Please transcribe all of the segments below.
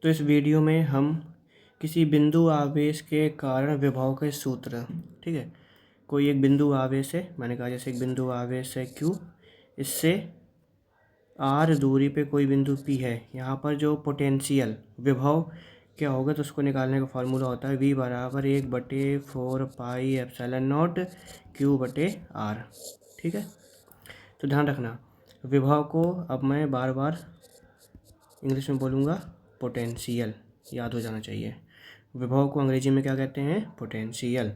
तो इस वीडियो में हम किसी बिंदु आवेश के कारण विभव के सूत्र, ठीक है, कोई एक बिंदु आवेश है, मैंने कहा जैसे एक बिंदु आवेश है Q, इससे R दूरी पे कोई बिंदु P है, यहाँ पर जो पोटेंशियल विभव क्या होगा तो उसको निकालने का फार्मूला होता है V बराबर 1/4 पाई एप्सिलॉन नॉट Q/R। ठीक है, तो ध्यान रखना विभव को अब मैं बार बार इंग्लिश में बोलूँगा पोटेंशियल, याद हो जाना चाहिए। विभव को अंग्रेजी में क्या कहते हैं? पोटेंशियल।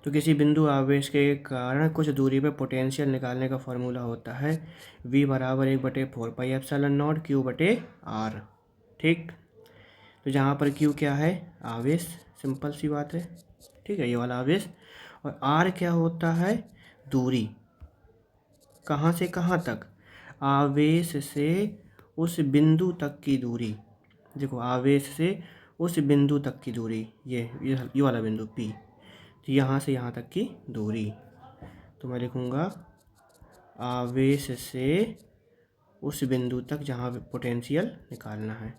तो किसी बिंदु आवेश के कारण कुछ दूरी पर पोटेंशियल निकालने का फार्मूला होता है V बराबर 1/4 पाई एप्सिलॉन नॉट Q/R। ठीक, तो जहाँ पर Q क्या है? आवेश, सिंपल सी बात है। ठीक है, ये वाला आवेश। और R क्या होता है? दूरी, कहाँ से कहाँ तक? आवेश से उस बिंदु तक की दूरी। देखो, आवेश से उस बिंदु तक की दूरी, ये वाला बिंदु P, तो यहाँ से यहाँ तक की दूरी। तो मैं लिखूँगा आवेश से उस बिंदु तक जहाँ पोटेंशियल निकालना है,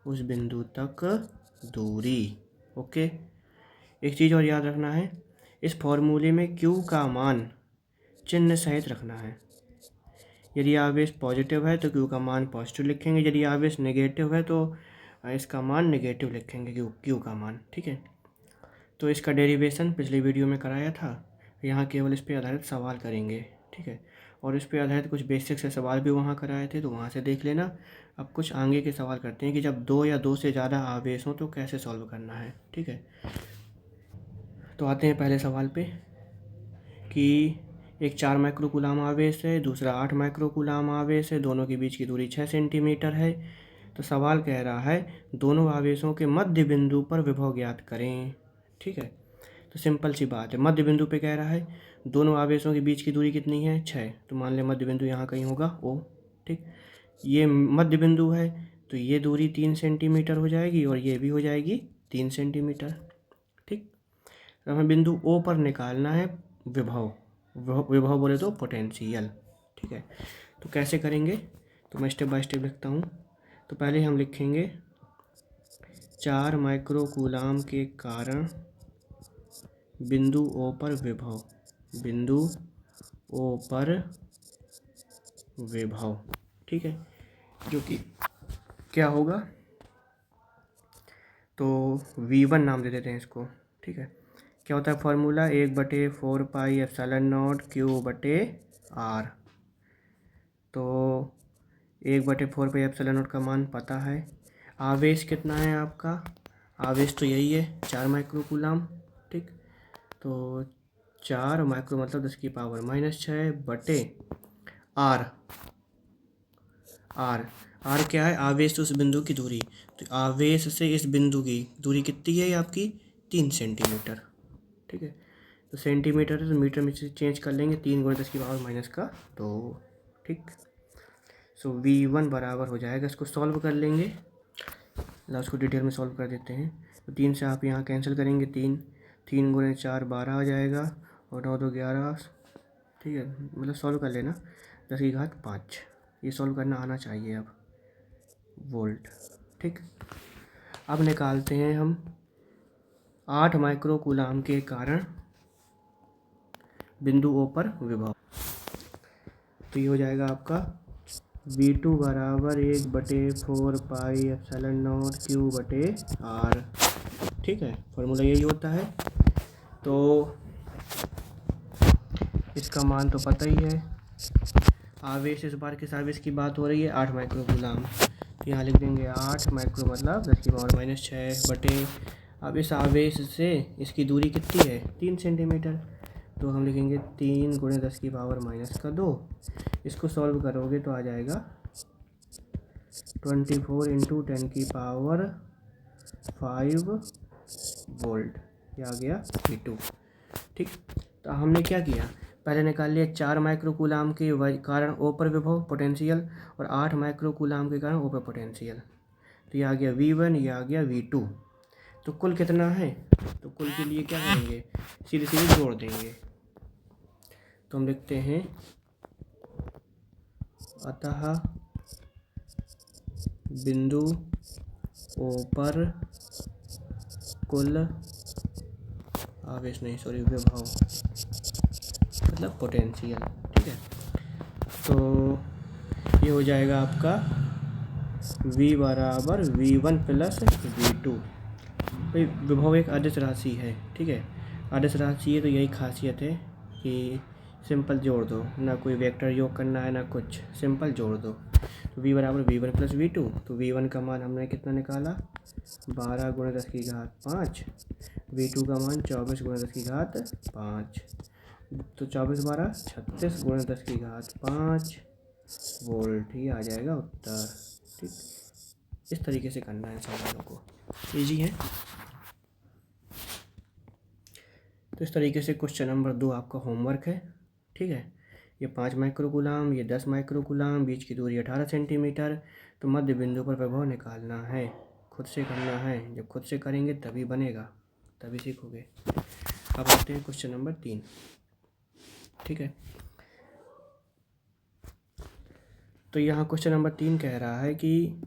उस बिंदु तक दूरी। ओके, एक चीज़ और याद रखना है, इस फॉर्मूले में Q का मान चिन्ह सहित रखना है। यदि आवेश पॉजिटिव है तो Q का मान पॉजिटिव लिखेंगे, यदि आवेश नेगेटिव है तो इसका मान नेगेटिव लिखेंगे, Q का मान। ठीक है, तो इसका डेरिवेशन पिछले वीडियो में कराया था, यहाँ केवल इस पे आधारित सवाल करेंगे। ठीक है, और इस पे आधारित कुछ बेसिक से सवाल भी वहाँ कराए थे, तो वहाँ से देख लेना। अब कुछ आगे के सवाल करते हैं कि जब दो या दो से ज़्यादा आवेश हों तो कैसे सॉल्व करना है। ठीक है, तो आते हैं पहले सवाल पे कि एक 4 माइक्रोकूलाम आवेश है, दूसरा 8 माइक्रोकूलाम आवेश है, दोनों के बीच की दूरी 6 सेंटीमीटर है। तो सवाल कह रहा है दोनों आवेशों के मध्य बिंदु पर विभव ज्ञात करें। ठीक है, तो सिंपल सी बात है, मध्य बिंदु पे कह रहा है दोनों आवेशों के बीच की दूरी कितनी है? 6। तो मान लें मध्य बिंदु यहाँ कहीं होगा O। ठीक, ये मध्य बिंदु है तो ये दूरी 3 सेंटीमीटर हो जाएगी और ये भी हो जाएगी 3 सेंटीमीटर। ठीक, तो हमें बिंदु O पर निकालना है विभव। विभव बोले तो पोटेंशियल। ठीक है, तो कैसे करेंगे? तो मैं स्टेप बाय स्टेप लिखता हूँ। तो पहले हम लिखेंगे 4 माइक्रोकूलाम के कारण बिंदु O पर विभव, बिंदु O पर विभव। ठीक है, जो कि क्या होगा, तो V1 नाम दे देते हैं इसको। ठीक है, क्या होता है formula? 1/4 pi epsilon not Q/R। तो 1/4 पाई एप्सिलॉन नॉट का मान पता है। आवेश कितना है आपका? आवेश तो यही है 4 माइक्रोकूलाम। ठीक, तो 4 माइक्रो मतलब 10⁻⁻6 बटे R। R क्या है? आवेश से उस बिंदु की दूरी। तो आवेश से इस बिंदु की दूरी कितनी है आपकी? 3 सेंटीमीटर। ठीक है, तो सेंटीमीटर है तो मीटर में चेंज कर लेंगे, 3 × 10⁻²। ठीक, सो V1 बराबर हो जाएगा, इसको सॉल्व कर लेंगे, उसको डिटेल में सॉल्व कर देते हैं। तो 3 से आप यहाँ कैंसिल करेंगे, 3 × 4 12 आ जाएगा और 9 × 2 11। ठीक है, मतलब सॉल्व कर लेना, 10⁵5। ये सॉल्व करना आना चाहिए अब, वोल्ट। ठीक, अब निकालते हैं हम 8 माइक्रोकूलाम के कारण बिंदु O पर विभव। तो ये हो जाएगा आपका V2 बराबर 1/4 पाई एप्सिलॉन नॉट Q/R। ठीक है, फॉर्मूला यही होता है। तो इसका मान तो पता ही है। आवेश, इस बार किस आवेश की बात हो रही है? 8 माइक्रोकूलाम। यहाँ लिख देंगे 8 माइक्रो मतलब 10⁻⁻6 बटे, अब इस आवेश से इसकी दूरी कितनी है? 3 सेंटीमीटर। तो हम लिखेंगे 3 × 10⁻²। इसको सॉल्व करोगे तो आ जाएगा 24 × 10⁵5 वोल्ट। ये आ गया V2। ठीक, तो हमने क्या किया? पहले निकाल लिया 4 माइक्रोकूलाम के कारण O पर विभव पोटेंशियल और 8 माइक्रोकूलाम के कारण O पर पोटेंशियल। तो ये आ गया V1, ये आ गया V2। तो कुल कितना है? तो कुल के लिए क्या करेंगे? सीधे सीधे जोड़ देंगे। तो हम लिखते हैं अतः बिंदु ऊपर कुल आवेश नहीं, सॉरी, विभव मतलब पोटेंशियल। ठीक है, तो ये हो जाएगा आपका V बराबर V1 प्लस V2। भाई विभव एक अदिश राशि है, ठीक है, अदिश राशि है तो यही खासियत है कि सिंपल जोड़ दो, ना कोई वेक्टर योग करना है ना कुछ, सिंपल जोड़ दो। तो V बराबर V1 प्लस V2, तो V1 का मान हमने कितना निकाला 12 गुणे 10 की घात 5, V2 का मान 24 गुणे 10 की घात 5, तो 24 12 36 गुणे 10 की घात 5 वोल्ट, ही आ जाएगा उत्तर। ठीक, इस तरीके से करना है सवालों को, ईजी है। तो इस तरीके से क्वेश्चन नंबर 2 आपका होमवर्क है। ठीक है, ये 5 माइक्रोकूलाम, ये 10 माइक्रोकूलाम, बीच की दूरी 18 सेंटीमीटर, तो मध्य बिंदु पर विभव निकालना है, खुद से करना है। जब खुद से करेंगे तभी बनेगा, तभी सीखोगे। अब आते हैं क्वेश्चन नंबर 3। ठीक है, तो यहाँ क्वेश्चन नंबर 3 कह रहा है कि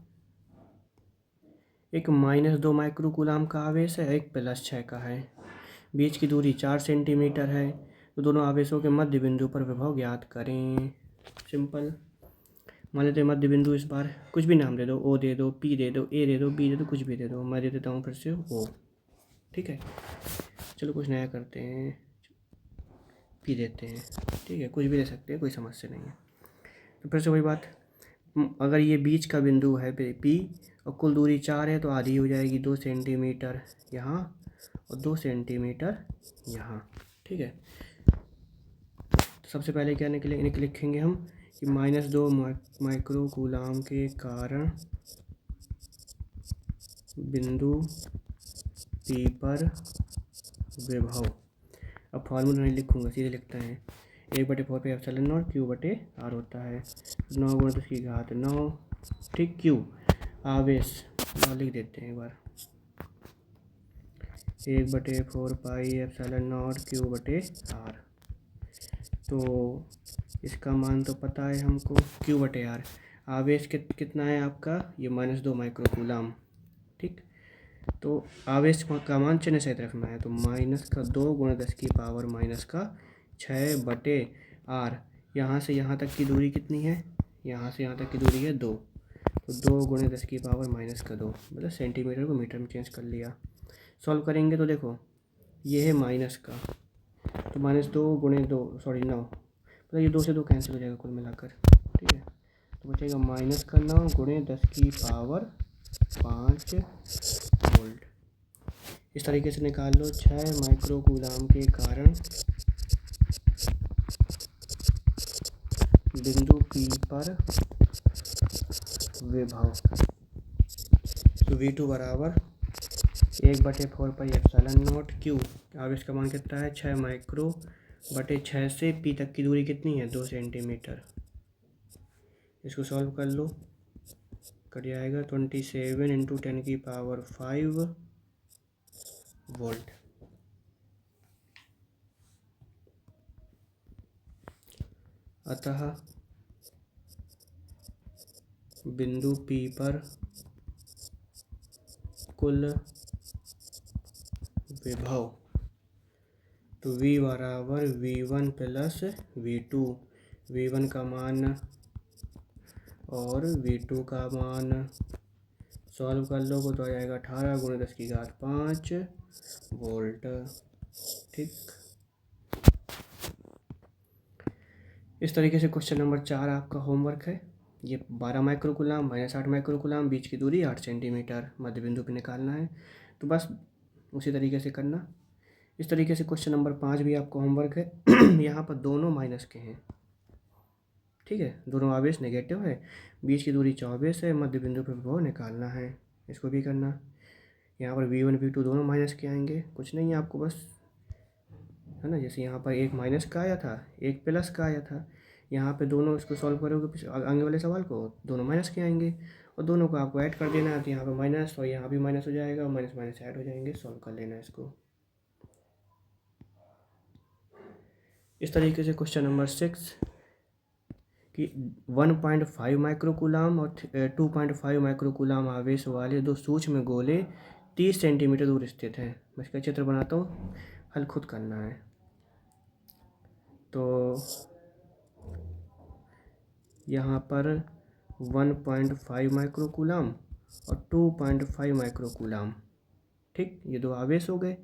एक -2 माइक्रोकूलाम का आवेश है, एक +6 का है, बीच की दूरी 4 सेंटीमीटर है, तो दोनों आवेशों के मध्य बिंदु पर विभव ज्ञात करें। सिंपल, मान लेते हैं मध्य बिंदु, इस बार कुछ भी नाम दे दो, O दे दो, P दे दो, A दे दो, B दे दो, कुछ भी दे दो, मैं दे देता हूँ फिर से O। ठीक है, चलो कुछ नया करते हैं, P देते हैं। ठीक है, कुछ भी दे सकते हैं, कोई समस्या नहीं है। तो फिर से वही बात, अगर ये बीच का बिंदु है P और कुल दूरी 4 है, तो आधी हो जाएगी 2 सेंटीमीटर यहाँ और 2 सेंटीमीटर यहाँ। ठीक है, तो सबसे पहले क्या लिखेंगे हम कि -2 माइक्रोकूलाम के कारण बिंदु P पर विभव। अब फार्मूला नहीं लिखूंगा, सीधे लिखते हैं 1/4 पे एप्सिलॉन नॉट Q/R होता है 9 गुणे 10 की घात 9। ठीक, Q आवेश, लिख देते हैं एक बार, 1/4 पाई एप्सिलॉन नॉट Q/R। तो इसका मान तो पता है हमको, Q/R। आवेश कितना है आपका, ये -2 माइक्रोकूलाम। ठीक, तो आवेश का मान चिन्ह सहित रखना है, तो -2 गुणे 10 की पावर -6/R। यहाँ से यहाँ तक की दूरी कितनी है, यहाँ से यहाँ तक की दूरी है 2, तो 2 गुणे 10 की पावर -2, मतलब सेंटीमीटर को मीटर में चेंज कर लिया। सॉल्व करेंगे तो देखो ये है माइनस का, तो -2 गुणे 2, सॉरी 9, मतलब ये 2 से 2 कैंसिल हो जाएगा कुल मिलाकर। ठीक है, तो बचेगा -9 गुणे 10 की पावर 5 वोल्ट। इस तरीके से निकाल लो 6 माइक्रोकूलाम के कारण बिंदु P पर विभव। तो V2 बराबर 1/4 पाई एप्सिलॉन नॉट Q, आवेश का मान कितना है 6 माइक्रो बटे 6 से P तक की दूरी कितनी है 2 सेंटीमीटर। इसको सॉल्व कर लो, कट जाएगा 27 × 10⁵ वोल्ट। अतः बिंदु P पर कुल विभव, तो V बराबर V1 प्लस V2, V1 का मान और V2 का मान सॉल्व कर लो तो आ जाएगा 18 गुणे 10 की घात 5 वोल्ट। ठीक, इस तरीके से क्वेश्चन नंबर 4 आपका होमवर्क है। ये 12 माइक्रोकूलाम -8 माइक्रोकूलाम, बीच की दूरी 8 सेंटीमीटर, मध्य बिंदु पे निकालना है, तो बस उसी तरीके से करना। इस तरीके से क्वेश्चन नंबर 5 भी आपका होमवर्क है। यहाँ पर दोनों माइनस के हैं। ठीक है, दोनों आवेश नेगेटिव है, बीच की दूरी 24 है, मध्य बिंदु पर विभव निकालना है, इसको भी करना। यहाँ पर V1 V2 दोनों माइनस के आएंगे, कुछ नहीं है आपको बस, है ना, जैसे यहाँ पर एक माइनस का आया था, एक प्लस का आया था, यहाँ पे दोनों इसको सॉल्व करोगे आगे वाले सवाल को, दोनों माइनस के आएंगे और दोनों को आपको ऐड कर देना है, तो यहाँ पे माइनस और यहाँ भी माइनस हो जाएगा, और माइनस माइनस ऐड हो जाएंगे, सॉल्व कर लेना है इसको। इस तरीके से क्वेश्चन नंबर 6 कि 1.5 माइक्रोकूलाम और 2.5 माइक्रोकूलाम आवेश वाले दो सूक्ष्म गोले 30 सेंटीमीटर दूर स्थित हैं। मैं इसका चित्र बनाता हूँ, हल खुद करना है। तो यहाँ पर 1.5 माइक्रोकूलाम और 2.5 माइक्रोकूलाम, ठीक, ये दो आवेश हो गए।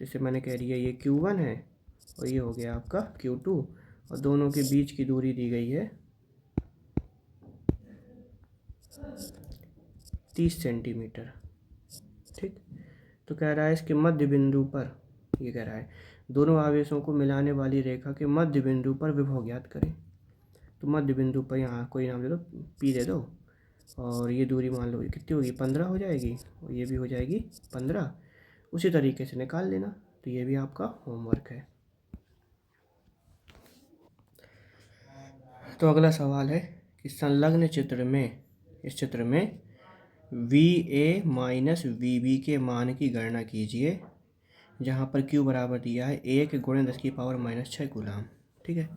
जैसे मैंने कह दिया ये Q1 है और ये हो गया आपका Q2, और दोनों के बीच की दूरी दी गई है 30 सेंटीमीटर, ठीक। तो कह रहा है इसके मध्य बिंदु पर, ये कह रहा है दोनों आवेशों को मिलाने वाली रेखा के मध्य बिंदु पर विभव ज्ञात करें। तो मध्य बिंदु पर यहाँ कोई नाम दे दो, P दे दो, और ये दूरी मान लो कितनी होगी, 15 हो जाएगी, और ये भी हो जाएगी 15। उसी तरीके से निकाल लेना। तो ये भी आपका होमवर्क है। तो अगला सवाल है कि संलग्न चित्र में, इस चित्र में VA माइनस VB के मान की गणना कीजिए, जहाँ पर Q बराबर दिया है 1 गुणे 10⁻⁻6 कूलाम, ठीक है।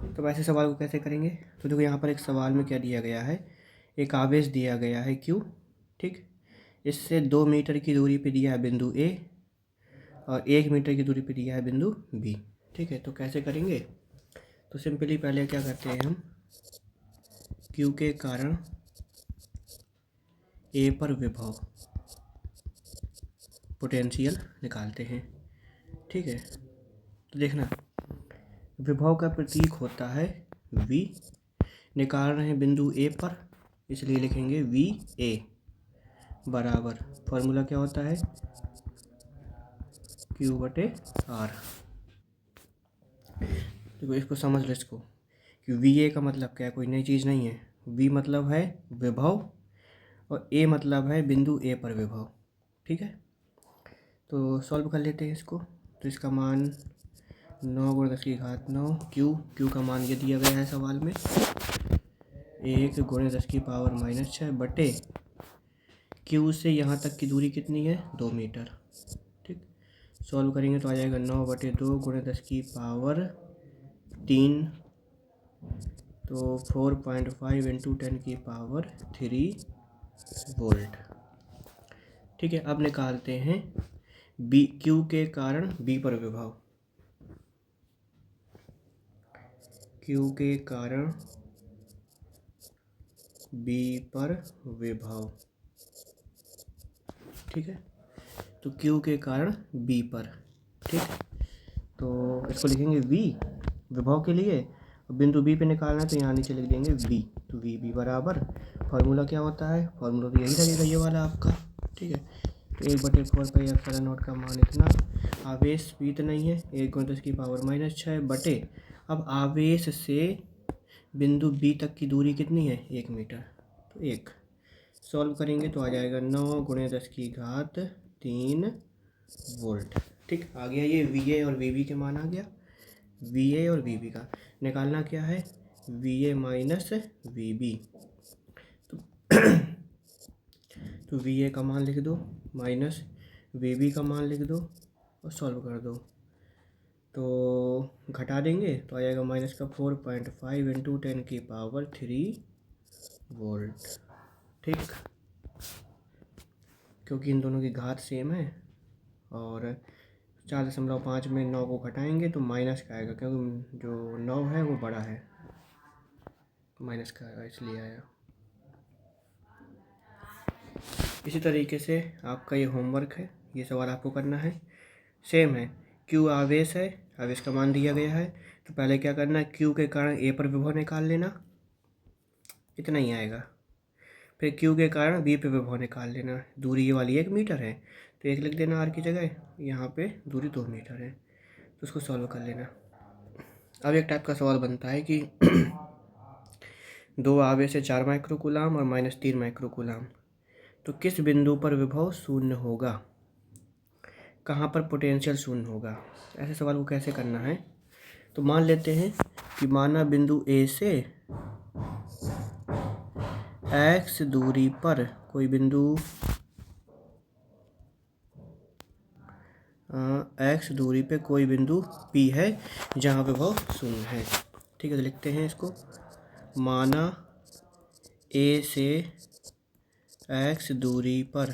तो वैसे सवाल को कैसे करेंगे? तो देखो यहाँ पर एक सवाल में क्या दिया गया है, एक आवेश दिया गया है Q, ठीक, इससे 2 मीटर की दूरी पे दिया है बिंदु A और 1 मीटर की दूरी पे दिया है बिंदु B, ठीक है। तो कैसे करेंगे? तो सिंपली पहले क्या करते हैं हम, Q के कारण A पर विभव पोटेंशियल निकालते हैं, ठीक है। तो देखना, विभव का प्रतीक होता है V, निकाल रहे हैं बिंदु A पर, इसलिए लिखेंगे VA बराबर, फॉर्मूला क्या होता है, Q/R। देखो इसको समझ लो, इसको कि VA का मतलब क्या है, कोई नई चीज़ नहीं है। V मतलब है विभव और A मतलब है बिंदु A पर विभव, ठीक है। तो सॉल्व कर लेते हैं इसको। तो इसका मान 9 × 10⁹, Q का मान ये दिया गया है सवाल में, 1 × 10⁻⁻6 बटे Q से यहाँ तक की दूरी कितनी है, 2 मीटर, ठीक। सॉल्व करेंगे तो आ जाएगा 9/2 × 10⁻3, तो 4.5 × 10⁻3 वोल्ट, ठीक है। अब निकालते हैं Q के कारण B पर विभव, Q के कारण B पर विभव, ठीक है। तो Q के कारण B पर, ठीक। तो इसको लिखेंगे V विभव के लिए, और बिंदु B पे निकालना है तो यहाँ नीचे लिख देंगे V। तो VB बराबर, फार्मूला क्या होता है, फार्मूला तो यही लगेगा ये वाला आपका, ठीक है। तो 1/4 पर ε0 का मान इतना, आवेश भी इतना ही है, 1 × 10⁻⁻6 बटे, अब आवेश से बिंदु B तक की दूरी कितनी है, 1 मीटर, तो 1। सॉल्व करेंगे तो आ जाएगा 9 × 10⁻3 वोल्ट, ठीक। आ गया ये VA और VB के मान आ गया। VA और VB का निकालना क्या है, VA माइनस VB। तो VA का मान लिख दो माइनस VB का मान लिख दो और सॉल्व कर दो। तो घटा देंगे तो आ जाएगा माइनस का 4.5 × 10⁻3 वोल्ट, ठीक। क्योंकि इन दोनों की घात सेम है और 4.5 में 9 को घटाएंगे तो माइनस का आएगा, क्योंकि जो 9 है वो बड़ा है, माइनस का आएगा, इसलिए आया। इसी तरीके से आपका ये होमवर्क है, ये सवाल आपको करना है, सेम है। Q आवेश है, आवेश का मान दिया गया है, तो पहले क्या करना है, Q के कारण A पर विभव निकाल लेना, इतना ही आएगा। फिर Q के कारण B पे विभव निकाल लेना, दूरी ये वाली 1 मीटर है तो 1 लिख देना R की जगह, यहाँ पे दूरी 2 मीटर है, तो उसको सॉल्व कर लेना। अब एक टाइप का सवाल बनता है कि 2 आवेश है 4 माइक्रोकूलाम और -3 माइक्रोकूलाम, तो किस बिंदु पर विभव शून्य होगा, कहाँ पर पोटेंशियल शून्य होगा। ऐसे सवाल को कैसे करना है, तो मान लेते हैं कि माना बिंदु A से x दूरी पर कोई बिंदु x दूरी पे कोई बिंदु P है जहाँ विभव शून्य है, ठीक है। तो लिखते हैं इसको, माना ए से x दूरी पर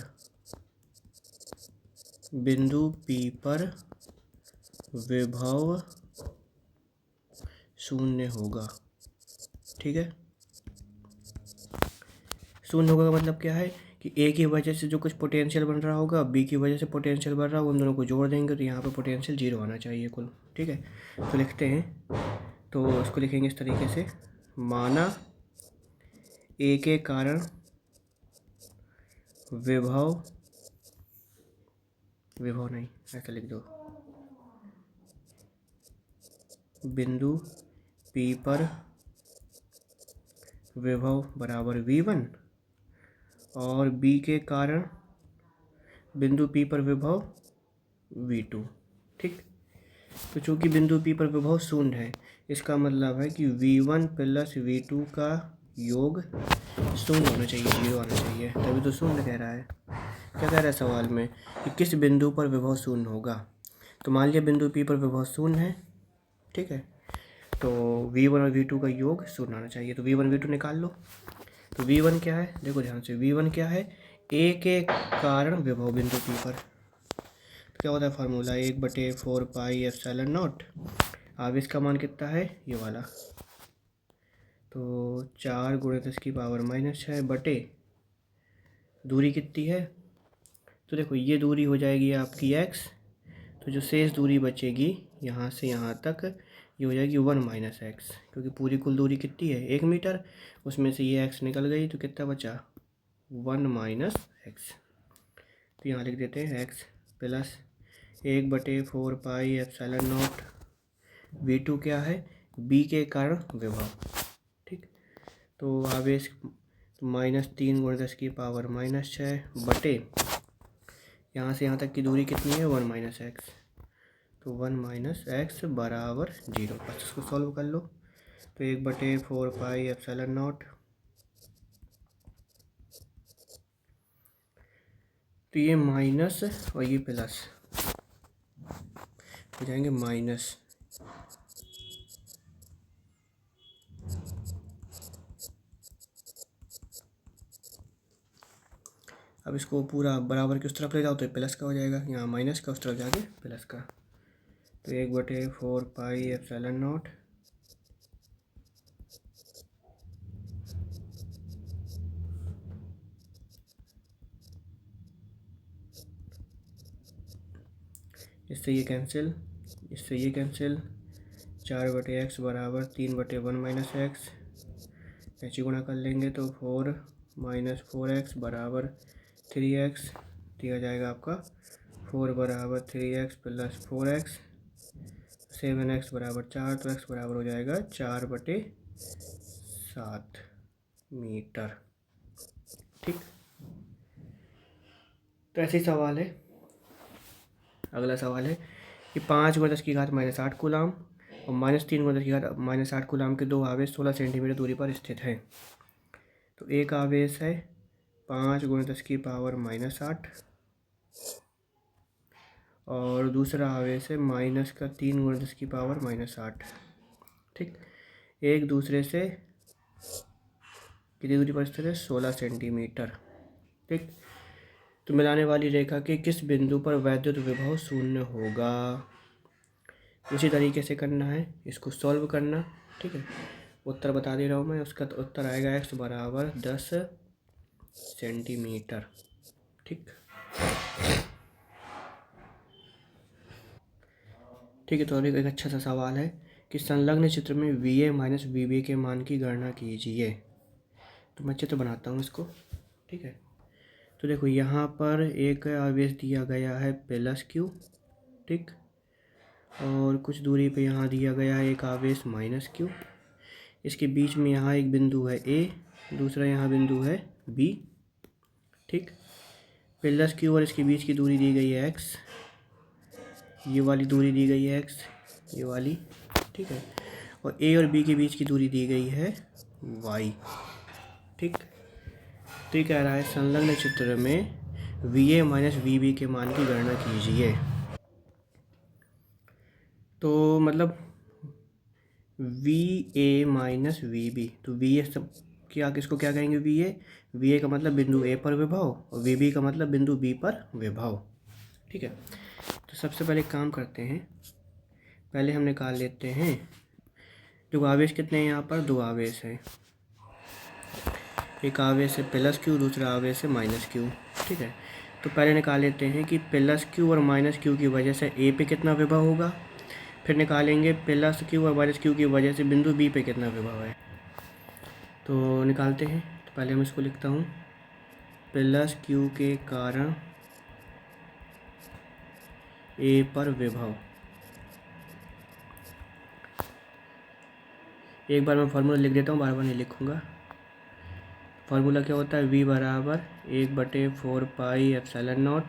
बिंदु P पर विभव शून्य होगा। ठीक है, शून्य होगा का मतलब क्या है कि ए की वजह से जो कुछ पोटेंशियल बन रहा होगा, बी की वजह से पोटेंशियल बन रहा होगा, उन दोनों को जोड़ देंगे तो यहाँ पे पोटेंशियल जीरो आना चाहिए कुल। ठीक है, तो लिखते हैं, तो उसको लिखेंगे इस तरीके से, माना ए के कारण विभव नहीं, ऐसा लिख दो, बिंदु P पर विभव बराबर V1 और B के कारण बिंदु P पर विभव V2। ठीक, तो चूंकि बिंदु P पर विभव शून्य है, इसका मतलब है कि V1 प्लस V2 का योग शून्य होना चाहिए, जीरो आना चाहिए, तभी तो शून्य कह रहा है। क्या कह रहा है सवाल में कि किस बिंदु पर विभव शून्य होगा। तो मान लिया बिंदु P पर विभव शून्य है। ठीक है, तो V1 और V2 का योग शून्य आना चाहिए, तो V1 V2 निकाल लो। तो V1 क्या है, देखो ध्यान से, V1 क्या है, A के कारण विभव बिंदु P पर। तो क्या होता है फार्मूला, 1/4 पाई एप्सिलॉन नॉट। अब इसका मान कितना है, ये वाला, तो 4 × 10⁻⁻6 बटे दूरी कितनी है, तो देखो ये दूरी हो जाएगी आपकी x, तो जो शेष दूरी बचेगी यहाँ से यहाँ तक, ये हो जाएगी 1 - x, क्योंकि पूरी कुल दूरी कितनी है 1 मीटर, उसमें से ये x निकल गई तो कितना बचा 1 - x। तो यहाँ लिख देते हैं x plus 1/4 pi epsilon not, V2 क्या है, B के कारण विभव। ठीक, तो आवेश -3 × 10⁻⁻6 बटे यहाँ से यहाँ तक की दूरी कितनी है 1 - x, तो 1 - x बराबर 0। बस इसको सॉल्व कर लो, तो 1/4 पाई एप्सिलॉन नॉट, तो ये माइनस और ये प्लस हो जाएंगे माइनस, अब इसको पूरा बराबर की उस तरफ ले जाओ तो प्लस का हो जाएगा, यहाँ माइनस का, उस तरफ जाके प्लस का, तो 1/4 पाई एप्सिलॉन नॉट इससे ये कैंसिल, इससे ये कैंसिल, 4/x बराबर 3/1 - x, ऐसी गुणा कर लेंगे तो 4 - 4x बराबर 3x, दिया जाएगा आपका 4 बराबर 3x प्लस 4x, 7x बराबर 4, तो x बराबर हो जाएगा 4/7 मीटर। ठीक, तो ऐसे ही सवाल है, अगला सवाल है कि 5 × 10⁻⁸ कूलाम और -3 × 10⁻⁸ कूलाम के दो आवेश 16 सेंटीमीटर दूरी पर स्थित हैं। तो एक आवेश है 5 × 10⁻⁻8 और दूसरा आवेश है -3 × 10⁻⁻8। ठीक, एक दूसरे से कितनी दूरी पर स्थित है 16 सेंटीमीटर। ठीक, तो मिलाने वाली रेखा के किस बिंदु पर वैद्युत विभव शून्य होगा। उसी तरीके से करना है, इसको सॉल्व करना। ठीक है, उत्तर बता दे रहा हूँ मैं, उसका तो उत्तर आएगा x बराबर 10 सेंटीमीटर। ठीक, ठीक है, तो अभी एक अच्छा सा सवाल है कि संलग्न चित्र में VA - VB के मान की गणना कीजिए। तो मैं चित्र बनाता हूँ इसको। ठीक है, तो देखो यहाँ पर एक आवेश दिया गया है +q। ठीक, और कुछ दूरी पे यहाँ दिया गया है एक आवेश -q। इसके बीच में यहाँ एक बिंदु है A, दूसरा यहाँ बिंदु है B। ठीक, +q और इसके बीच की दूरी दी गई है x, ये वाली दूरी दी गई है x, ये वाली। ठीक है, और A और B के बीच की दूरी दी गई है y। ठीक, तो ये कह रहा है संलग्न चित्र में VA - VB के मान की गणना कीजिए। तो मतलब V A minus V B. तो वी ए सब क्या, किसको क्या कहेंगे, वी ए का मतलब बिंदु ए पर विभव और वी बी का मतलब बिंदु बी पर विभव। ठीक है, तो सबसे पहले काम करते हैं, पहले हम निकाल लेते हैं जो आवेश कितने हैं यहाँ पर, दो आवेश हैं, एक आवेश है प्लस क्यू, दूसरा आवेश है माइनस क्यू। ठीक है, तो पहले निकाल लेते हैं कि प्लस क्यू और माइनस क्यू की वजह से ए पे कितना विभव होगा, फिर निकालेंगे प्लस क्यू और माइनस क्यू की वजह से बिंदु बी पे कितना विभव है। तो निकालते हैं, तो पहले मैं इसको लिखता हूँ, प्लस क्यू के कारण ए पर विभव। एक बार मैं फार्मूला लिख देता हूँ, बार बार नहीं लिखूँगा। फार्मूला क्या होता है, v बराबर 1/4πε0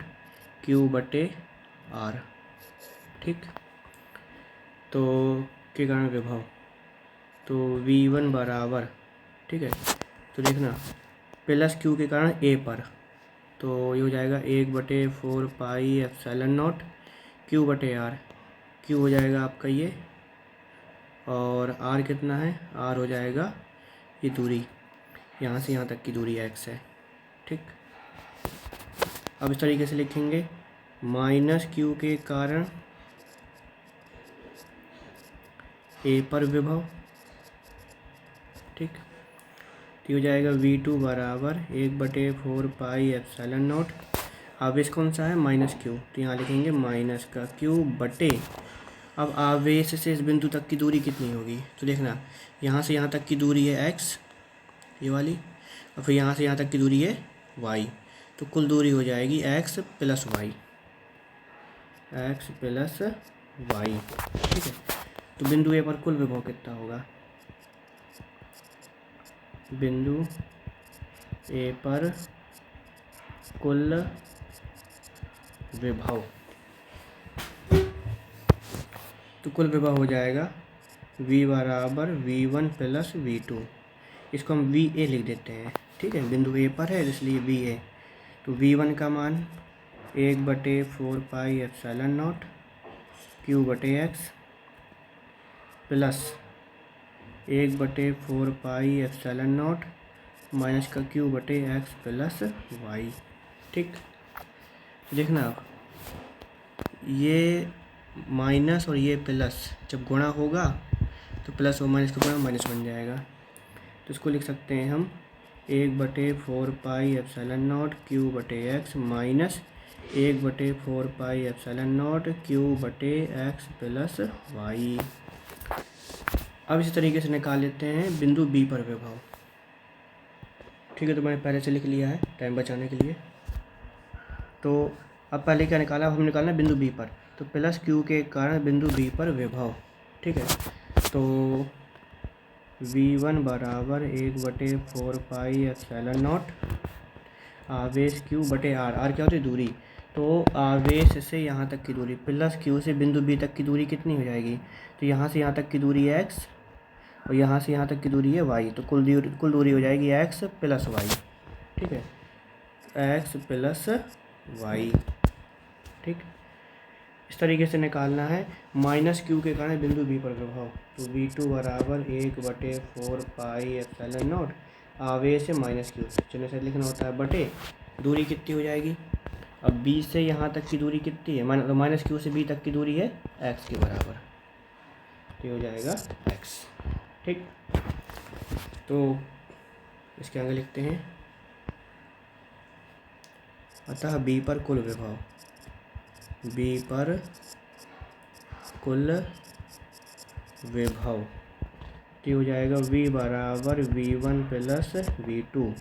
Q/r। ठीक, तो के कारण विभव, तो v1 बराबर, ठीक है, तो देखना प्लस क्यू के कारण a पर, तो ये हो जाएगा 1/4πε0 Q/r। क्यू हो जाएगा आपका ये, और r कितना है, r हो जाएगा ये दूरी, यहाँ से यहाँ तक की दूरी x है। ठीक, अब इस तरीके से लिखेंगे, माइनस क्यू के कारण ए पर विभव। ठीक, तो हो जाएगा v2 बराबर 1/4πε0, आवेश कौन सा है, माइनस क्यू, तो यहाँ लिखेंगे माइनस का क्यू बटे, अब आवेश से इस बिंदु तक की दूरी कितनी होगी, तो देखना यहाँ से यहाँ तक की दूरी है x, ये वाली, और फिर यहाँ से यहाँ तक की दूरी है y, तो कुल दूरी हो जाएगी x plus Y, x plus Y. ठीक है, तो बिंदु ए पर कुल विभव कितना होगा, बिंदु ए पर कुल विभव, तो कुल विभव हो जाएगा v बराबर v1 प्लस v2, इसको हम वी ए लिख देते हैं। ठीक है, बिंदु ए पर है इसलिए वी ए, तो v1 का मान 1/4πε0 Q/x प्लस 1/4πε0 माइनस का Q/x प्लस वाई। ठीक, देखना आप, ये माइनस और ये प्लस जब गुणा होगा तो प्लस और माइनस का गुणा माइनस बन जाएगा, तो इसको लिख सकते हैं हम 1/4πε0 Q/x minus 1/4πε0 Q/x plus Y. अब इसी तरीके से निकाल लेते हैं बिंदु बी पर विभव। ठीक है, तो मैंने पहले से लिख लिया है टाइम बचाने के लिए। तो अब पहले क्या निकाला, हम निकालना है बिंदु बी पर, तो प्लस क्यू के कारण बिंदु बी पर विभव। ठीक है, तो v1 बराबर 1/4πε0 आवेश q बटे r, r क्या होती है, दूरी, तो आवेश से यहाँ तक की दूरी प्लस q से बिंदु b तक की दूरी कितनी हो जाएगी, तो यहाँ से यहाँ तक की दूरी है x और यहाँ से यहाँ तक की दूरी है y, तो कुल दूरी हो जाएगी x प्लस वाई। ठीक है, x प्लस वाई। ठीक, इस तरीके से निकालना है माइनस क्यू के कारण बिंदु बी पर विभव, तो v2 बराबर 1/4πε0 आवेश है माइनस क्यू, चिन्ह से लिखना होता है, बटे दूरी कितनी हो जाएगी, अब b से यहाँ तक की दूरी कितनी है, माइनस क्यू से b तक की दूरी है x के बराबर, तो हो जाएगा x। ठीक, तो इसके आगे लिखते हैं, अतः b पर कुल विभव, b पर कुल विभव, तो हो जाएगा v बराबर v1 प्लस v2,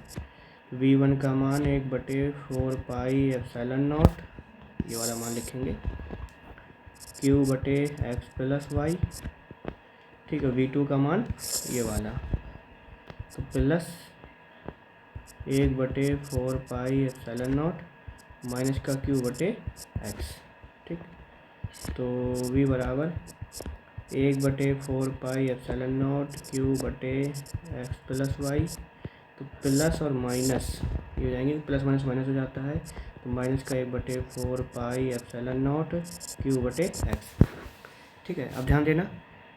v1 का मान 1/4πε0, ये वाला मान लिखेंगे, Q/x प्लस वाई। ठीक है, v2 का मान ये वाला, तो प्लस 1/4πε0 माइनस का Q/x। ठीक, तो v बराबर 1/4πε0 Q/x प्लस वाई, तो प्लस और माइनस ये हो जाएंगे, प्लस माइनस माइनस हो जाता है, तो माइनस का 1/4πε0 Q/x। ठीक है, अब ध्यान देना,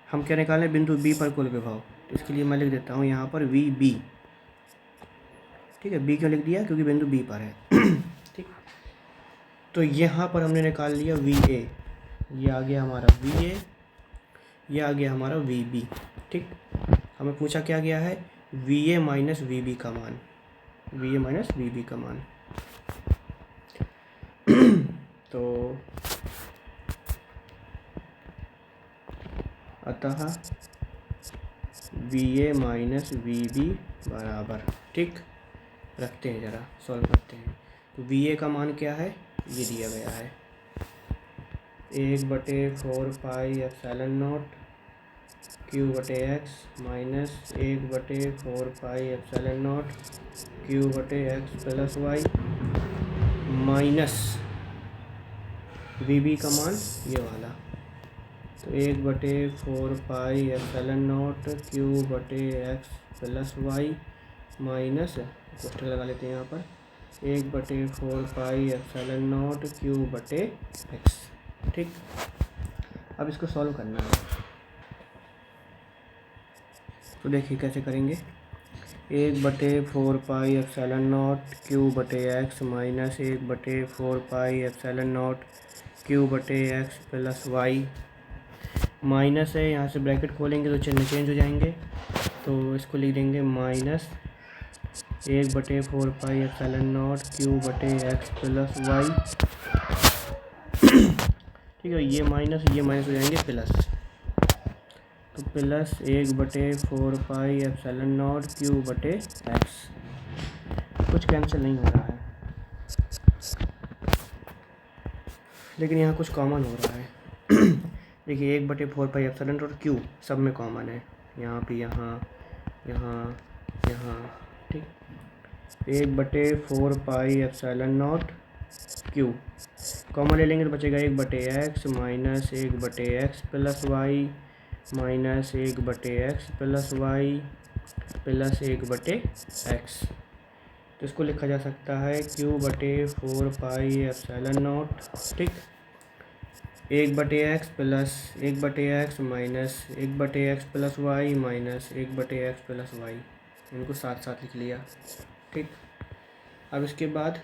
हम क्या निकालें, बिंदु बी पर कुल विभव। तो इसके लिए मैं लिख देता हूँ यहाँ पर वी बी। ठीक है, बी क्यों लिख दिया, क्योंकि बिंदु बी पर है। ठीक, तो यहाँ पर हमने निकाल लिया वी ए, ये आ गया हमारा वी ए, ये आ गया हमारा वी बी। ठीक, हमें पूछा क्या गया है, V A minus V B का मान, V A minus V B का मान। तो अतः V A minus V B बराबर, ठीक, रखते हैं ज़रा सॉल्व करते हैं। तो वी ए का मान क्या है, ये दिया गया है 1/4πε0 क्यू बटे एक्स माइनस 1/4πε0 क्यू बटे X plus Y minus V B का मान ये वाला, तो 1/4πε0 क्यू बटे एक्स प्लस वाई माइनस, कोष्ठक लगा लेते हैं यहाँ पर, 1/4πε0 क्यू बटे एक्स। ठीक, अब इसको सॉल्व करना है। तो देखिए कैसे करेंगे, 1/4πε0 क्यू बटे एक्स माइनस 1/4πε0 क्यू बटे एक्स प्लस वाई माइनस है, यहाँ से ब्रैकेट खोलेंगे तो चिन्ह चेंज हो जाएंगे, तो इसको लिख देंगे माइनस 1/4πε0 क्यू बटे एक्स प्लस वाई। ठीक है, ये माइनस हो जाएंगे प्लस, तो प्लस 1/4πε0 क्यू बटे एक्स, कुछ कैंसिल नहीं हो रहा है लेकिन यहाँ कुछ कॉमन हो रहा है। देखिए 1/4πε0 क्यू सब में कॉमन है, यहाँ पे यहाँ ठीक, 1/4πε0 क्यू कॉमन ले लेंगे तो बचेगा 1/x minus 1/x plus Y minus 1/x plus Y plus 1/x। तो इसको लिखा जा सकता है q/4πε0, ठीक, 1/x plus 1/x minus 1/x plus Y minus 1/x plus Y, इनको साथ साथ लिख लिया। ठीक, अब इसके बाद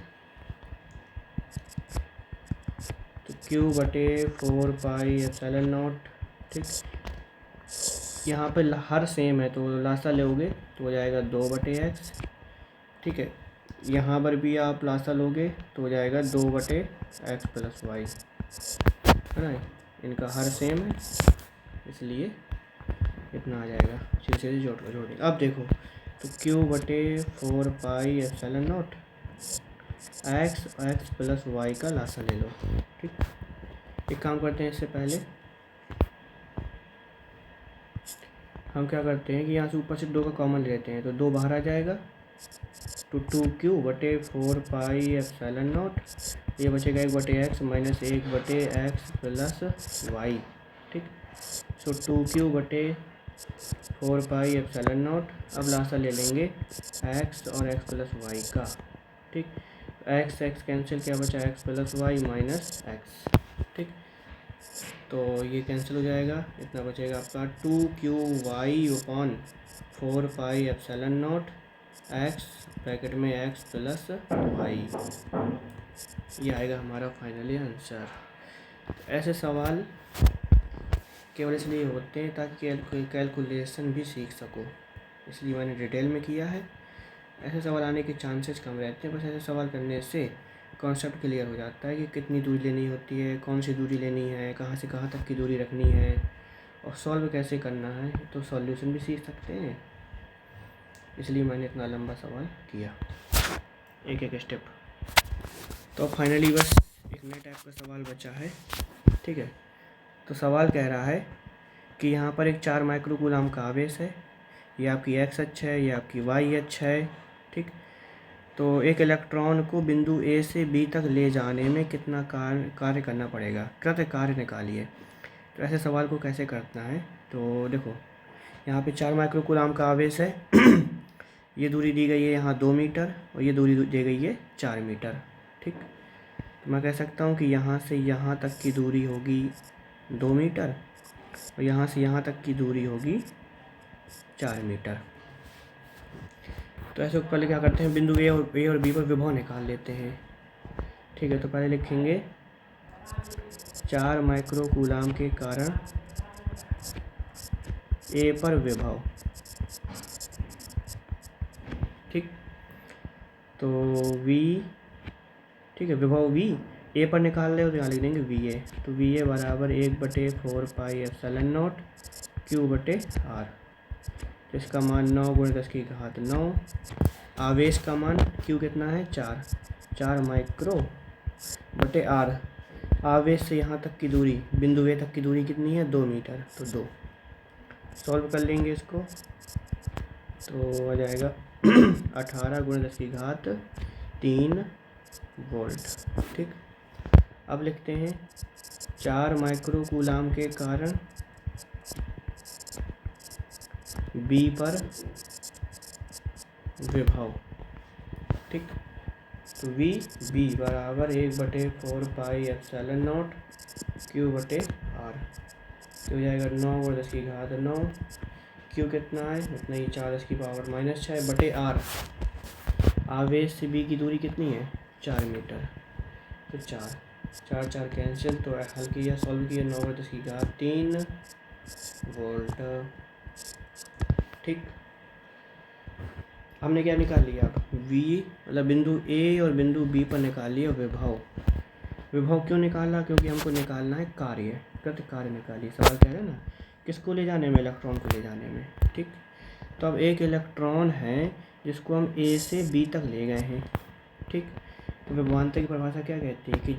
तो q/4πε0, ठीक, यहाँ पे हर सेम है तो लासा लोगे तो हो जाएगा 2/x। ठीक है, यहाँ पर भी आप लासा लोगे तो हो जाएगा 2/x प्लस वाई, है ना, इनका हर सेम है इसलिए इतना आ जाएगा, सीधे जोड़ देंगे। अब देखो तो q/4πε0 x प्लस वाई का लासा ले लो। ठीक, एक काम करते हैं, इससे पहले हम क्या करते हैं कि यहाँ से ऊपर से 2 का कॉमन ले लेते हैं, तो 2 बाहर आ जाएगा, तो 2q/4πε0, ये बचेगा 1/x minus 1/x plus Y. ठीक, सो 2q/4πε0, अब लासा ले लेंगे x और x प्लस वाई का। ठीक, x कैंसिल, क्या बचा x plus Y minus x। ठीक, तो ये कैंसिल हो जाएगा, इतना बचेगा आपका 2q/4πε0 x ब्रैकेट में x प्लस वाई, ये आएगा हमारा फाइनली आंसर। ऐसे सवाल केवल इसलिए होते हैं ताकि कैलकुलेशन भी सीख सको, इसलिए मैंने डिटेल में किया है। ऐसे सवाल आने के चांसेस कम रहते हैं, बस ऐसे सवाल करने से कॉन्सेप्ट क्लियर हो जाता है कि कितनी दूरी लेनी होती है, कौन सी दूरी लेनी है, कहाँ से कहाँ तक की दूरी रखनी है और सॉल्व कैसे करना है, तो सॉल्यूशन भी सीख सकते हैं। इसलिए मैंने इतना लंबा सवाल किया, एक एक स्टेप। तो फाइनली बस एक नए टाइप का सवाल बचा है। ठीक है, तो सवाल कह रहा है कि यहाँ पर एक 4 माइक्रोकूलम का आवेश है, ये आपकी x अक्ष है, ये आपकी y अक्ष है। ठीक, तो एक इलेक्ट्रॉन को बिंदु A से B तक ले जाने में कितना कार्य करना पड़ेगा, कृत कार्य निकालिए। तो ऐसे सवाल को कैसे करना है, तो देखो यहाँ पे 4 माइक्रोकूलम का आवेश है। ये दूरी दी गई है यहाँ 2 मीटर और ये दूरी दी गई है 4 मीटर। ठीक, तो मैं कह सकता हूँ कि यहाँ से यहाँ तक की दूरी होगी 2 मीटर और यहाँ से यहाँ तक की दूरी होगी 4 मीटर। तो ऐसे पहले क्या करते हैं, बिंदु ए और बी पर विभव निकाल लेते हैं। ठीक है, तो पहले लिखेंगे 4 माइक्रो कूलाम के कारण ए पर विभव। ठीक, तो V, ठीक है, विभव V ए पर निकाल रहे हो तो यहाँ लिख देंगे VA। तो VA बराबर 1/4 पाई एप्सिलॉन नॉट Q बटे R। तो इसका मान 9 × 10 की घात 9। आवेश का मान Q कितना है 4 माइक्रो बटे R। आवेश से यहाँ तक की दूरी, बिंदु ए तक की दूरी कितनी है 2 मीटर, तो 2। सॉल्व कर लेंगे इसको तो आ जाएगा 18 × 10 की घात 3 वोल्ट। ठीक, अब लिखते हैं 4 माइक्रो कूलाम के कारण B पर विभव। ठीक, तो B बराबर 1/4 पाई एप्सिलॉन नॉट Q बटे R। तो हो जाएगा 9 × 10 की घात 9। Q कितना है उतना ही 4 10 की पावर -6 बटे R। आवेश से B की दूरी कितनी है 4 मीटर, तो 4 कैंसिल, तो हल किया, सॉल्व किया, 9 × 10 की घात 3 वोल्ट। ठीक, हमने क्या निकाल लिया अब V, मतलब बिंदु A और बिंदु B पर निकाल लिया विभव। विभव क्यों निकाला, क्योंकि हमको निकालना है कार्य, कृत कार्य निकालिए। सवाल कह रहे हैं ना, किसको ले जाने में, इलेक्ट्रॉन को ले जाने में। ठीक, तो अब एक इलेक्ट्रॉन है जिसको हम A से B तक ले गए हैं। ठीक, तो विभवांतर की परिभाषा क्या कहती है कि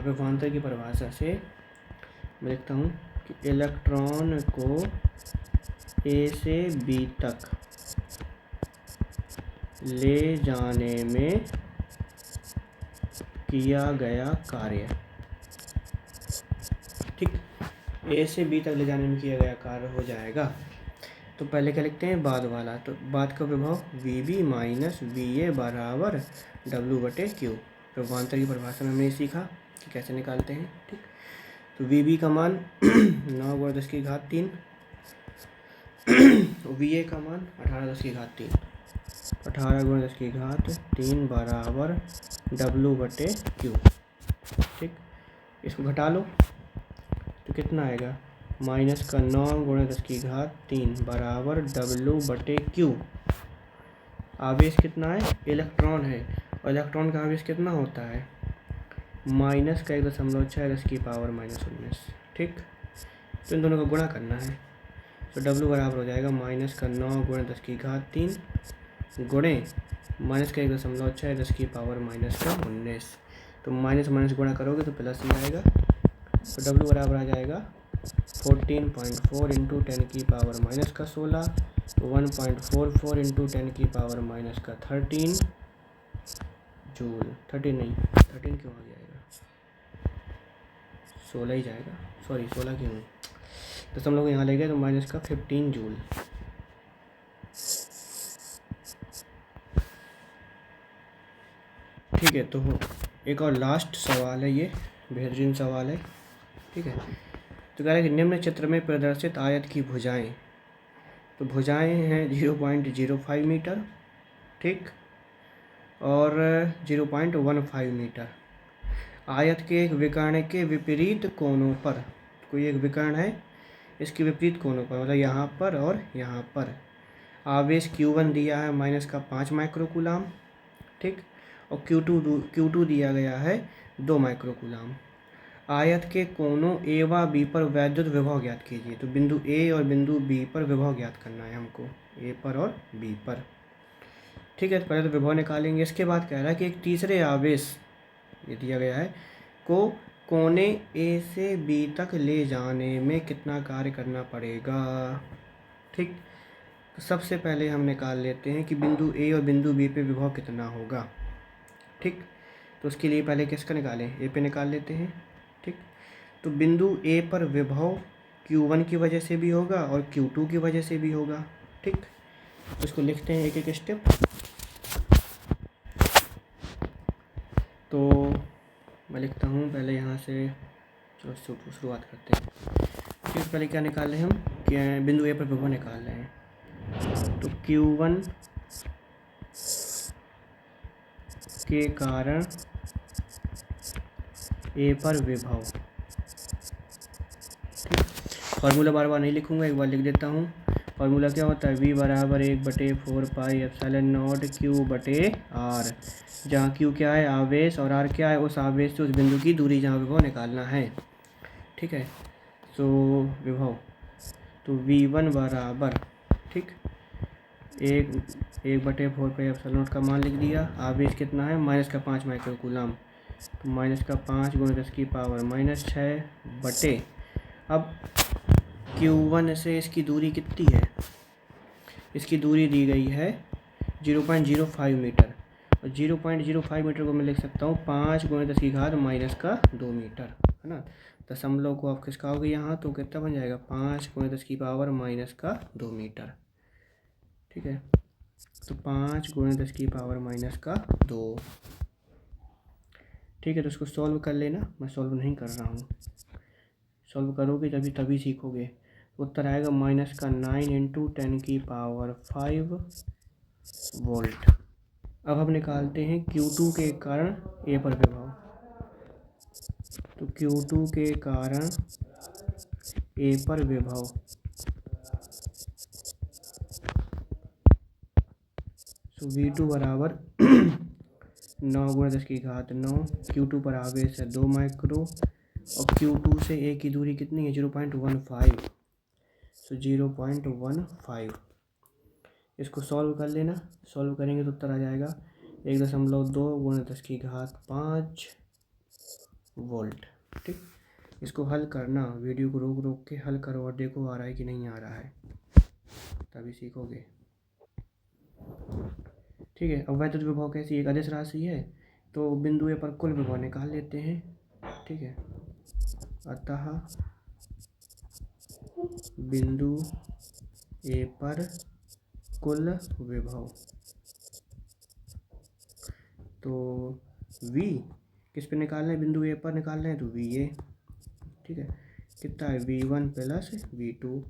विभवांतर की परिभाषा से मैं लिखता हूँ कि इलेक्ट्रॉन को A से B तक ले जाने में किया गया कार्य। ठीक, A से B तक ले जाने में किया गया कार्य हो जाएगा। तो पहले क्या लिखते हैं, बाद वाला, तो बाद का विभव VB माइनस VA बराबर W/Q। विभवांतर की परिभाषा में हमने सीखा कि कैसे निकालते हैं। ठीक, तो VB का मान 9 × 10 की घात 3, VA का मान 18 × 10 की घात 3। 18 × 10 की घात 3 बराबर W/Q। ठीक, इसको घटा लो तो कितना आएगा, माइनस का 9 × 10 की घात 3 बराबर W/Q। आवेश कितना है, इलेक्ट्रॉन है, और इलेक्ट्रॉन का आवेश कितना होता है माइनस का 1.6 10 की पावर -19। ठीक, तो इन दोनों को गुणा करना है, तो W बराबर हो जाएगा माइनस का 9 × 10 की घात 3 गुणे माइनस का 1.6 10 की पावर -19। तो माइनस माइनस गुणा करोगे तो प्लस ही आएगा, तो W बराबर आ जाएगा 14.4 × 10 की पावर -16, तो 1.44 × 10 की पावर -13 जूल। 13 नहीं, 13 क्यों आ जाएगा, 16 ही जाएगा, सॉरी 16 क्यों, दशमलव यहाँ ले गए तो माइनस का 15 जूल। ठीक है, तो एक और लास्ट सवाल है, ये बेहतरीन सवाल है। ठीक है, तो कह रहा है कि निम्न चित्र में प्रदर्शित आयत की भुजाएं, तो भुजाएं हैं 0.05 मीटर, ठीक, और 0.15 मीटर। आयत के एक विकर्ण के विपरीत कोणों पर, कोई एक विकर्ण है, इसके विपरीत कोणों पर, मतलब यहाँ पर और यहाँ पर आवेश Q1 दिया है -5 माइक्रो कूलाम। ठीक, और Q2 दिया गया है 2 माइक्रो कूलाम। आयत के कोनों A व B पर वैद्युत विभव ज्ञात कीजिए। तो बिंदु A और बिंदु B पर विभव ज्ञात करना है हमको, A पर और B पर। ठीक है, तो पहले तो विभव निकालेंगे, इसके बाद कह रहा है कि एक तीसरे आवेश, ये दिया गया है, को कोने A से B तक ले जाने में कितना कार्य करना पड़ेगा। ठीक, तो सबसे पहले हम निकाल लेते हैं कि बिंदु A और बिंदु B पे विभव कितना होगा। ठीक, तो उसके लिए पहले किसका निकालें, A पे निकाल लेते हैं। ठीक, तो बिंदु A पर विभव Q1 की वजह से भी होगा और Q2 की वजह से भी होगा। ठीक, तो इसको लिखते हैं एक एक स्टेप। तो मैं लिखता हूँ पहले यहाँ से, चलो शुरुआत करते हैं। ठीक, पहले क्या निकाल रहे हैं हम, क्या बिंदु ए पर विभव निकाल रहे हैं। तो Q1 के कारण ए पर विभव, ठीक। फार्मूला बार बार नहीं लिखूंगा, एक बार लिख देता हूँ। फार्मूला क्या होता है, V बराबर 1/4πε0 Q बटे R, जहाँ Q क्या है, आवेश, और R क्या है, उस आवेश से उस बिंदु की दूरी जहाँ विभव निकालना है, ठीक है। तो विभव, तो V1 बराबर, ठीक, 1/4πε0 का मान लिख दिया। आवेश कितना है, -5 माइक्रो कूलम, तो -5 × 10⁻⁻6 बटे, अब Q1 से इसकी दूरी कितनी है, इसकी दूरी दी गई है 0.05 मीटर, और 0.05 मीटर को मैं लिख सकता हूँ 5 × 10⁻⁻2 मीटर, है ना। दशमलव को आप खिसकाओगे यहाँ तो कितना बन जाएगा, 5 × 10⁻⁻2 मीटर, ठीक है। तो 5 × 10⁻⁻2, ठीक है। तो इसको सॉल्व कर लेना, मैं सॉल्व नहीं कर रहा हूँ, सॉल्व करोगे तभी सीखोगे। उत्तर आएगा -9 × 10⁵ वोल्ट। अब हम निकालते हैं Q2 के कारण ए पर विभव। तो Q2 के कारण ए पर विभव, तो V2 बराबर 9 × 10⁹, Q2 पर आवेश है 2 माइक्रो, और Q2 से ए की दूरी कितनी है, 0.15, तो 0.15। इसको सॉल्व कर लेना, सॉल्व करेंगे तो उत्तर आ जाएगा 1.2 × 10⁵ वोल्ट, ठीक। इसको हल करना, वीडियो को रोक रोक के हल करो और देखो आ रहा है कि नहीं आ रहा है, तभी सीखोगे, ठीक है। अब वैद्युत विभव कैसी, एक अदिश राशि है, तो बिंदु ए पर कुल विभव निकाल लेते हैं, ठीक है। अतः बिंदु ए पर कुल विभव, तो V किस पे निकाल रहे हैं, बिंदु ए पर निकाल रहे हैं, तो VA, ठीक है। कितना है, V1 प्लस V2,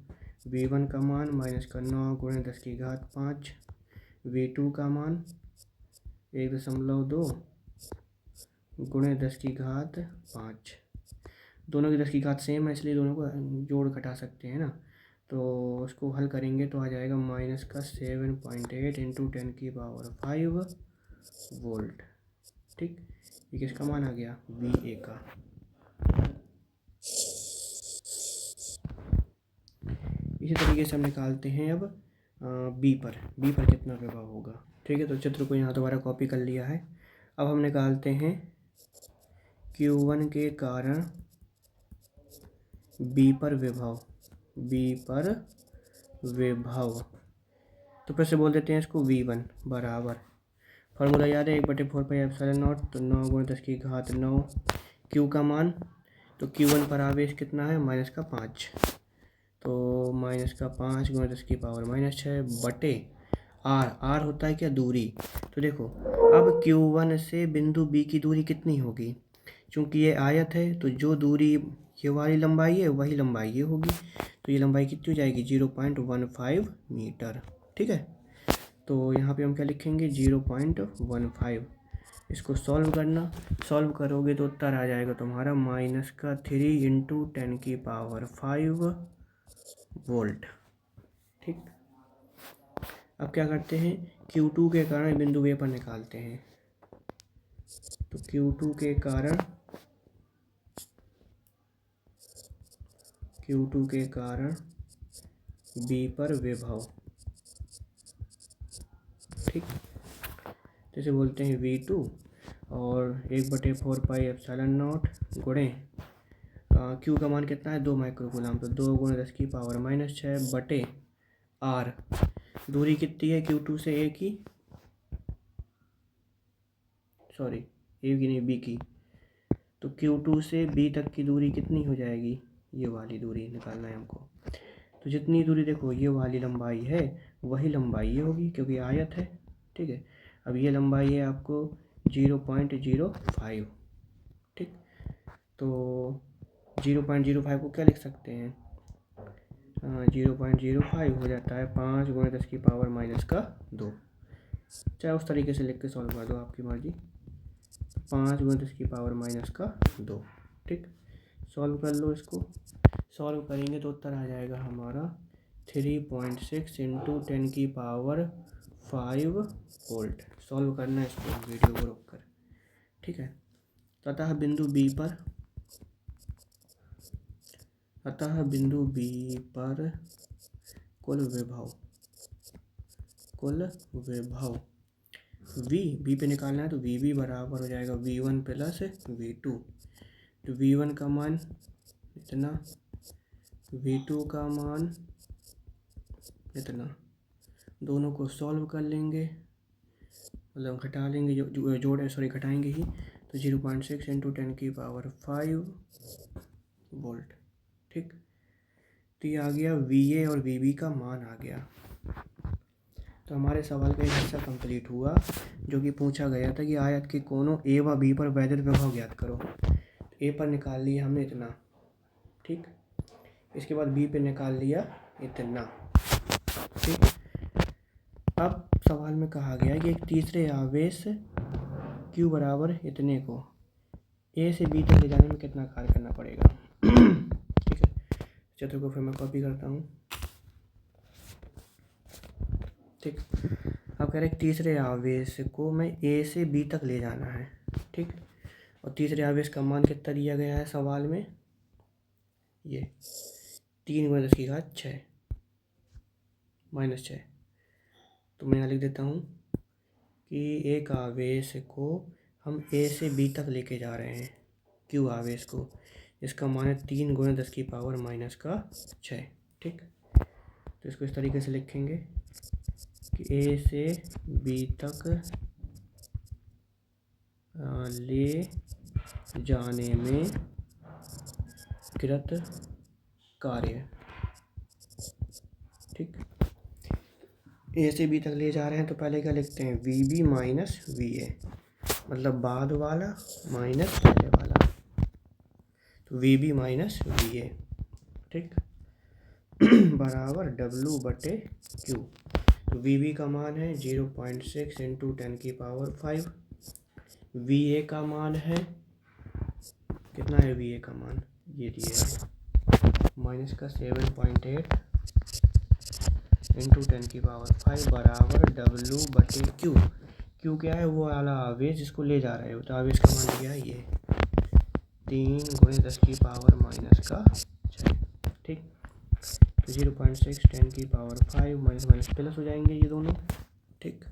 V1 का मान -9 × 10⁵, V2 का मान 1.2 × 10⁵, दोनों की 10 सेम है, इसलिए दोनों को जोड़ घटा सकते हैं ना। तो उसको हल करेंगे तो आ जाएगा -7.8 × 10⁵ वोल्ट, ठीक। ये किसका मान आ गया, VA का। इसी तरीके से हम निकालते हैं अब बी पर कितना विभव होगा, ठीक है। तो चित्र को यहाँ दोबारा कॉपी कर लिया है। अब हम निकालते हैं Q1 के कारण बी पर विभव, तो फिर से बोल देते हैं इसको, V1 बराबर, फार्मूला याद है, 1/4πε0, तो 9 × 10⁹ Q का मान, तो Q1 पर आवेश कितना है, -5, तो -5 × 10⁻⁻6 बटे R होता है क्या, दूरी। तो देखो अब Q1 से बिंदु B की दूरी कितनी होगी, क्योंकि ये आयत है, तो जो दूरी ये वाली लंबाई है वही लंबाई ये होगी, तो ये लंबाई कितनी हो जाएगी, 0.15 मीटर, ठीक है। तो यहाँ पे हम क्या लिखेंगे, 0.15। इसको सॉल्व करना, सॉल्व करोगे तो उत्तर आ जाएगा तुम्हारा -3 × 10⁵ वोल्ट, ठीक। अब क्या करते हैं, Q2 के कारण बिंदु ए पर निकालते हैं। तो Q2 के कारण बी पर विभव, ठीक। जैसे बोलते हैं V2 और 1/4πε0 गुणे Q का मान कितना है, 2 माइक्रो कूलम, तो 2 × 10⁻⁻6 बटे R, दूरी कितनी है Q2 से A की, B की, तो Q2 से B तक की दूरी कितनी हो जाएगी, ये वाली दूरी निकालना है हमको। तो जितनी दूरी देखो ये वाली लंबाई है वही लंबाई ये होगी, क्योंकि आयत है, ठीक है। अब ये लंबाई है आपको 0.05, ठीक। तो 0.05 को क्या लिख सकते हैं, 0.05 हो जाता है 5 गुणे 10 की पावर माइनस का 2। चाहे उस तरीके से लिख के सॉल्व कर दो, आपकी मर्जी। 5 गुणे 10 की पावर माइनस का 2। ठीक, सॉल्व कर लो इसको। सॉल्व करेंगे तो उत्तर आ जाएगा हमारा 3.6 इंटू 10 की पावर 5 वोल्ट। सॉल्व करना है इसको वीडियो को रोक कर। ठीक है, अतः बिंदु बी पर कुल विभव बी पे निकालना है, तो वी बराबर हो जाएगा V1 प्लस V2। तो V1 का मान इतना, V2 का मान इतना, दोनों को सॉल्व कर लेंगे, मतलब घटा लेंगे, घटाएंगे ही। तो 0.6 इंटू 10 की पावर 5 वोल्ट। ठीक, तो ये आ गया VA और VB का मान आ गया। तो हमारे सवाल का एक हिस्सा कंप्लीट हुआ, जो कि पूछा गया था कि आयत के कोनों A व B पर वैद्युत विभव ज्ञात करो। तो A पर निकाल लिया हमने इतना। ठीक, इसके बाद B पे निकाल लिया इतना। ठीक, अब सवाल में कहा गया कि एक तीसरे आवेश Q बराबर इतने को A से B तक ले जाने में कितना कार्य करना पड़ेगा। ठीक है, चित्र को फिर मैं कॉपी करता हूँ। ठीक, अब कह रहे हैं तीसरे आवेश को मैं A से B तक ले जाना है। ठीक, और तीसरे आवेश का मान कितना दिया गया है सवाल में, ये 3 गुणे 10 की घात 6 माइनस 6। तो मैं यहाँ लिख देता हूँ कि एक आवेश को हम A से B तक लेके जा रहे हैं, Q आवेश को, इसका मान है 3 गुणे 10 की पावर माइनस का 6। ठीक, तो इसको इस तरीके से लिखेंगे कि A से B तक ले जाने में कृत कार्य। ठीक, A से B तक ले जा रहे हैं तो पहले क्या लिखते हैं, VB माइनस VA, मतलब बाद वाला माइनस पहले वाला, तो VB माइनस VA। ठीक, बराबर W/Q। तो VB का मान है 0.6 इंटू 10 की पावर 5। VA का मान है कितना है, VA का मान ये दिया है माइनस का 7.8 इंटू 10 की पावर 5 बराबर W/Q। Q क्या है, वो वाला आवेश जिसको ले जा रहे हो, तो आवेश का मान दिया है ये 3 गुणे 10 की पावर माइनस का 6। ठीक, तो 0.6 10 की पावर 5 माइनस माइनस प्लस हो जाएंगे ये दोनों। ठीक,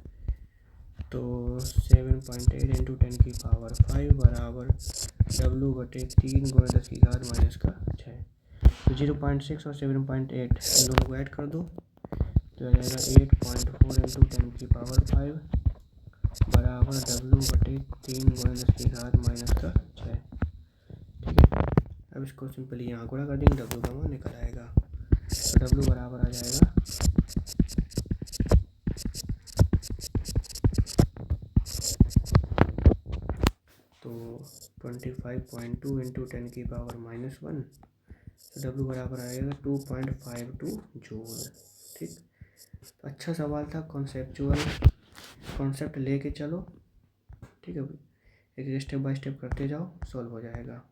तो 7.8 इंटू 10 की पावर 5 बराबर W/3 गुणे 10 की घात माइनस का 6। तो 0.6 और 7.8 इन दोनों को ऐड कर दो, तो आ जाएगा 8.4 इंटू 10 की पावर 5 बराबर W/3 गुणे 10 की घात माइनस का 6। ठीक है, अब इसको सिंपली यहाँ गुणा कर देंगे, W का मान निकल आएगा। तो W बराबर आ जाएगा 25.2 इंटू 10 की पावर -1। तो W बराबर आएगा 2.52 जूल। ठीक, तो अच्छा सवाल था, कॉन्सेप्ट लेके चलो। ठीक है, एक स्टेप बाय स्टेप करते जाओ, सॉल्व हो जाएगा।